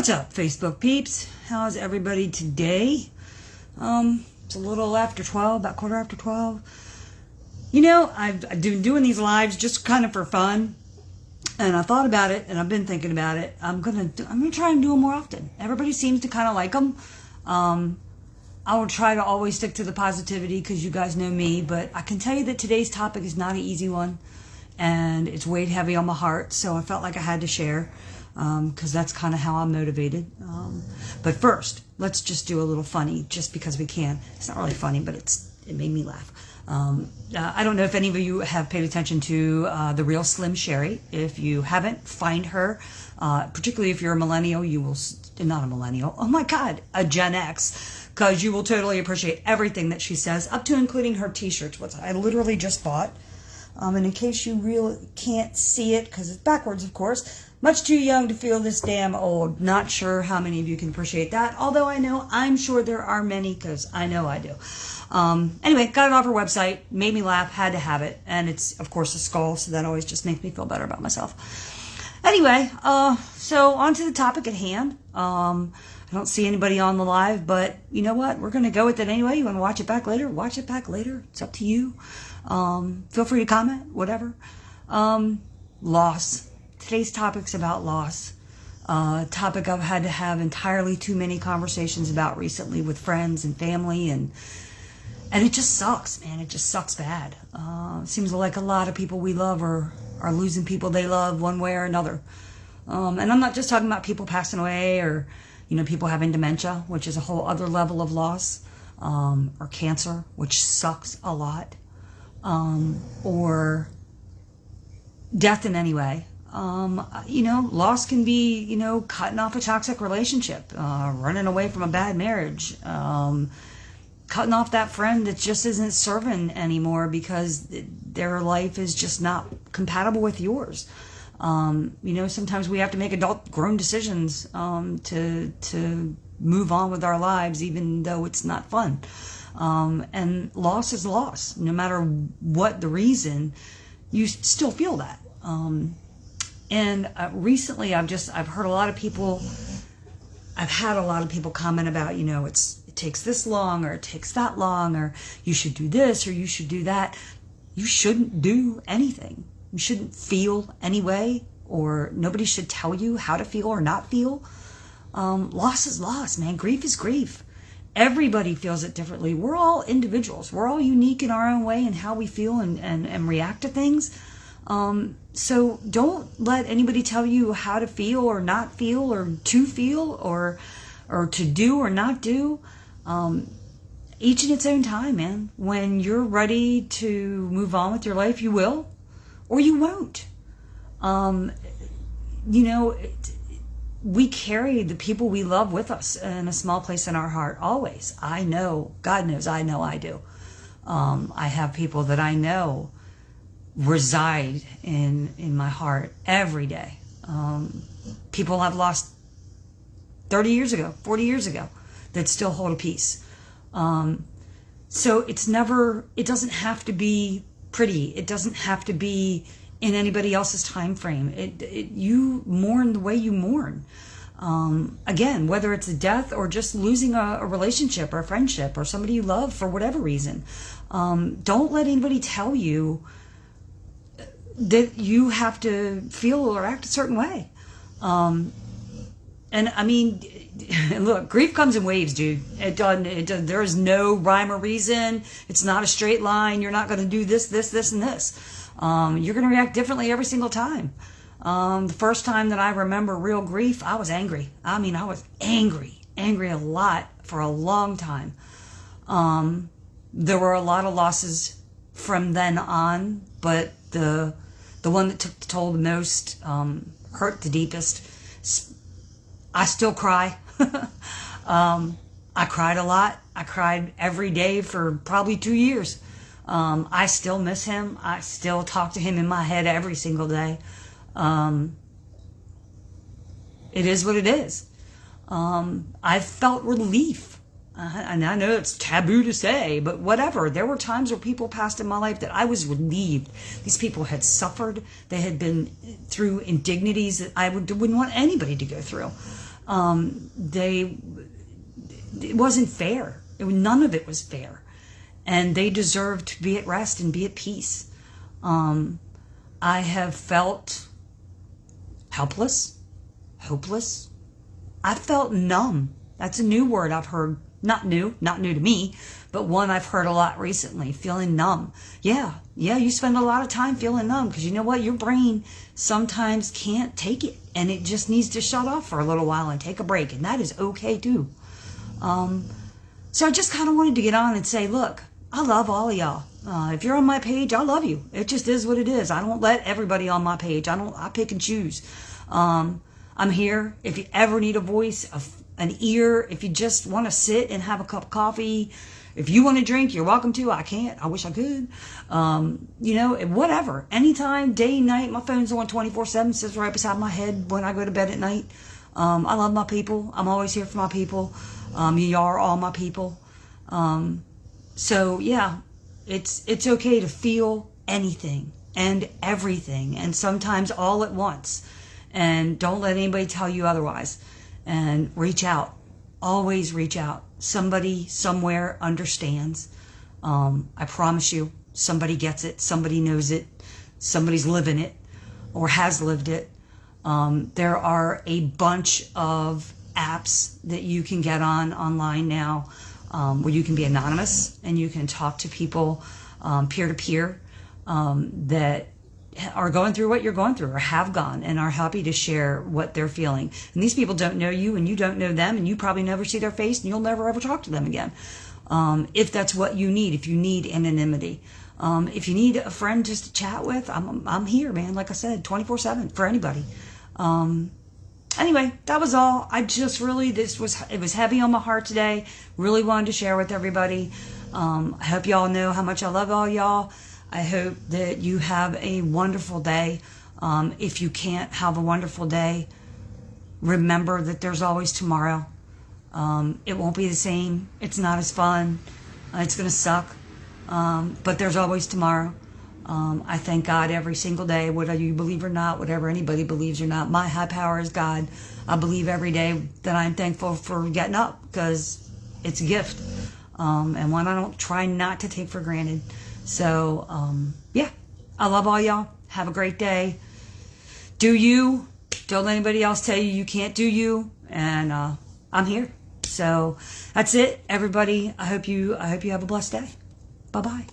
What's up, Facebook peeps? How's everybody today? It's a little after 12, about quarter after 12. You know, I've been doing these lives just kind of for fun, and I thought about it, and I've been thinking about it. I'm gonna try and do them more often. Everybody seems to kind of like them. I will try to always stick to the positivity because you guys know me, but I can tell you that today's topic is not an easy one, and it's weighed heavy on my heart, so I felt like I had to share. Because that's kind of how I'm motivated. But first, let's just do a little funny, just because we can. It's not really funny, but it made me laugh. I don't know if any of you have paid attention to the real Slim Sherry. If you haven't, find her. Particularly if you're a millennial, you will, not a millennial, oh my God, a Gen X, because you will totally appreciate everything that she says, up to including her t-shirts, which I literally just bought. And in case you really can't see it, because it's backwards, of course, much too young to feel this damn old. Not sure how many of you can appreciate that. Although I'm sure there are many, because I know I do. Anyway, got it off her website. Made me laugh. Had to have it. And it's, of course, a skull. So that always just makes me feel better about myself. Anyway, so on to the topic at hand. I don't see anybody on the live, but you know what? We're going to go with it anyway. You want to watch it back later? Watch it back later. It's up to you. Feel free to comment, whatever. Loss. Today's topic's about loss. A topic I've had to have entirely too many conversations about recently with friends and family, and it just sucks, man. It just sucks bad. Seems like a lot of people we love are losing people they love one way or another. And I'm not just talking about people passing away or, people having dementia, which is a whole other level of loss, or cancer, which sucks a lot, or death in any way. Loss can be, cutting off a toxic relationship, running away from a bad marriage, cutting off that friend that just isn't serving anymore because their life is just not compatible with yours. Sometimes we have to make adult grown decisions, to move on with our lives, even though it's not fun. And loss is loss. No matter what the reason, you still feel that. And recently I've heard a lot of people, I've had a lot of people comment about, it takes this long or it takes that long, or you should do this or you should do that. You shouldn't do anything. You shouldn't feel any way, or nobody should tell you how to feel or not feel. Loss is loss, man. Grief is grief. Everybody feels it differently. We're all individuals. We're all unique in our own way in how we feel and react to things. So don't let anybody tell you how to feel or not feel, or to feel or to do or not do. Each in its own time, man. When you're ready to move on with your life, you will, or you won't. We carry the people we love with us in a small place in our heart, always. I know, God knows, I know I do. I have people that I know reside in my heart every day. People I've lost 30 years ago, 40 years ago, that still hold a piece. So it doesn't have to be pretty. It doesn't have to be in anybody else's time frame. You mourn the way you mourn. Again, whether it's a death or just losing a relationship or a friendship or somebody you love for whatever reason. Don't let anybody tell you that you have to feel or act a certain way. Look, grief comes in waves, dude. It doesn't, there is no rhyme or reason. It's not a straight line. You're not going to do this, and this. You're going to react differently every single time. The first time that I remember real grief, I was angry. I was angry a lot for a long time. There were a lot of losses from then on, but the one that took the toll the most, hurt the deepest. I still cry. I cried a lot. I cried every day for probably 2 years. I still miss him. I still talk to him in my head every single day. It is what it is. I felt relief. And I know it's taboo to say, but whatever. There were times where people passed in my life that I was relieved. These people had suffered. They had been through indignities that I wouldn't want anybody to go through. It wasn't fair. None of it was fair. And they deserve to be at rest and be at peace. I have felt helpless, hopeless. I felt numb. That's a new word I've heard. Not new to me, but one I've heard a lot recently, feeling numb. Yeah, you spend a lot of time feeling numb because you know what? Your brain sometimes can't take it and it just needs to shut off for a little while and take a break, and that is okay too. So I just kind of wanted to get on and say, look, I love all of y'all. If you're on my page, I love you. It just is what it is. I don't let everybody on my page. I pick and choose. I'm here. If you ever need a voice, an ear, if you just want to sit and have a cup of coffee, if you want to drink, you're welcome to. I can't. I wish I could. Whatever. Anytime, day, night, my phone's on 24/7, sits right beside my head when I go to bed at night. I love my people. I'm always here for my people. You are all my people. So yeah, it's okay to feel anything and everything, and sometimes all at once. And don't let anybody tell you otherwise. And reach out. Always reach out. Somebody somewhere understands. I promise you, somebody gets it. Somebody knows it. Somebody's living it or has lived it. There are a bunch of apps that you can get online now, where you can be anonymous and you can talk to people peer-to-peer that are going through what you're going through or have gone and are happy to share what they're feeling. And these people don't know you and you don't know them, and you probably never see their face and you'll never ever talk to them again. If that's what you need, if you need anonymity. If you need a friend just to chat with, I'm here, man. Like I said, 24/7 for anybody. Anyway, that was all. It was heavy on my heart today. Really wanted to share with everybody. I hope y'all know how much I love all y'all. I hope that you have a wonderful day. If you can't have a wonderful day, remember that there's always tomorrow. It won't be the same. It's not as fun. It's going to suck. But there's always tomorrow. I thank God every single day, whether you believe or not, whatever anybody believes or not. My high power is God. I believe every day that I'm thankful for getting up because it's a gift. And one I don't try not to take for granted. So, yeah, I love all y'all. Have a great day. Do you. Don't let anybody else tell you you can't do you. And I'm here. So that's it, everybody. I hope you have a blessed day. Bye-bye.